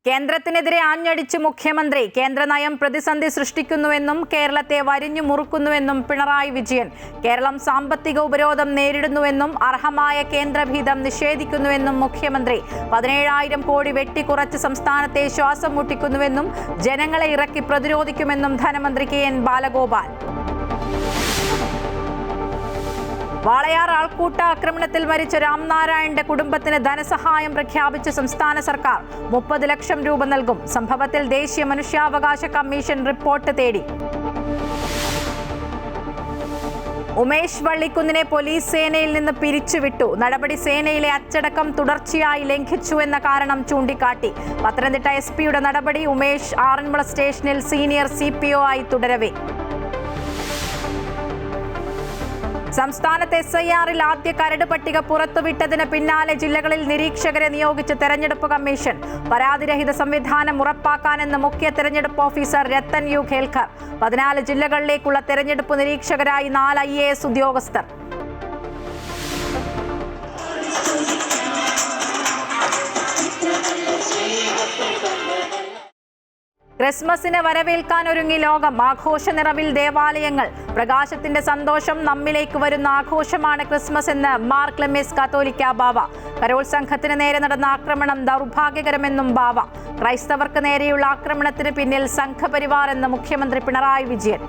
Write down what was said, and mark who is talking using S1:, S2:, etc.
S1: കേന്ദ്രത്തിനെതിരെ ആഞ്ഞടിച്ച് മുഖ്യമന്ത്രി. കേന്ദ്ര നയം പ്രതിസന്ധി സൃഷ്ടിക്കുന്നുവെന്നും കേരളത്തെ വരിഞ്ഞു മുറുക്കുന്നുവെന്നും പിണറായി വിജയൻ. കേരളം സാമ്പത്തിക ഉപരോധം നേരിടുന്നുവെന്നും അർഹമായ കേന്ദ്രവിഹിതം നിഷേധിക്കുന്നുവെന്നും മുഖ്യമന്ത്രി. 17,000 കോടി വെട്ടിക്കുറച്ച് സംസ്ഥാനത്തെ ശ്വാസം മുട്ടിക്കുന്നുവെന്നും ജനങ്ങളെ ഇറക്കി പ്രതിരോധിക്കുമെന്നും ധനമന്ത്രി KN ബാലഗോപാൽ. വാളയാർ ആൾക്കൂട്ട ആക്രമണത്തിൽ മരിച്ച രാംനാരായണന്റെ കുടുംബത്തിന് ധനസഹായം പ്രഖ്യാപിച്ച സംസ്ഥാന സർക്കാർ. 30 ലക്ഷം രൂപ നൽകും. സംഭവത്തിൽ ദേശീയ മനുഷ്യാവകാശ കമ്മീഷൻ റിപ്പോർട്ട് തേടി. ഉമേഷ് വള്ളിക്കുന്നിനെ പോലീസ് സേനയിൽ നിന്ന് പിരിച്ചുവിട്ടു. നടപടി സേനയിലെ അച്ചടക്കം തുടർച്ചയായി ലംഘിച്ചുവെന്ന കാരണം ചൂണ്ടിക്കാട്ടി. പത്തനംതിട്ട SP-യുടെ നടപടി. ഉമേഷ് ആറന്മുള സ്റ്റേഷനിൽ സീനിയർ CPO ആയി തുടരവെ. സംസ്ഥാനത്ത് SIR-ൽ ആദ്യ കരട് പട്ടിക പുറത്തുവിട്ടതിന് പിന്നാലെ ജില്ലകളിൽ നിരീക്ഷകരെ നിയോഗിച്ച് തെരഞ്ഞെടുപ്പ് കമ്മീഷൻ. പരാതിരഹിത സംവിധാനം ഉറപ്പാക്കാനെന്ന് മുഖ്യ തെരഞ്ഞെടുപ്പ് ഓഫീസർ രത്തൻ യു ഖേൽക്കർ. 14 ജില്ലകളിലേക്കുള്ള തെരഞ്ഞെടുപ്പ് നിരീക്ഷകരായി 4 IAS ഉദ്യോഗസ്ഥർ. ക്രിസ്മസിനെ വരവേൽക്കാനൊരുങ്ങി ലോകം. ആഘോഷ നിറവിൽ ദേവാലയങ്ങൾ. പ്രകാശത്തിന്റെ സന്തോഷം നമ്മിലേക്ക് വരുന്ന ആഘോഷമാണ് ക്രിസ്മസ് എന്ന് മാർ ക്ലെമീസ് കാത്തോലിക്ക ബാവ. കരോൾ സംഘത്തിന് നേരെ നടന്ന ആക്രമണം ദൗർഭാഗ്യകരമെന്നും ബാവ. ക്രൈസ്തവർക്ക് നേരെയുള്ള ആക്രമണത്തിന് പിന്നിൽ സംഘപരിവാർ എന്ന് മുഖ്യമന്ത്രി പിണറായി വിജയൻ.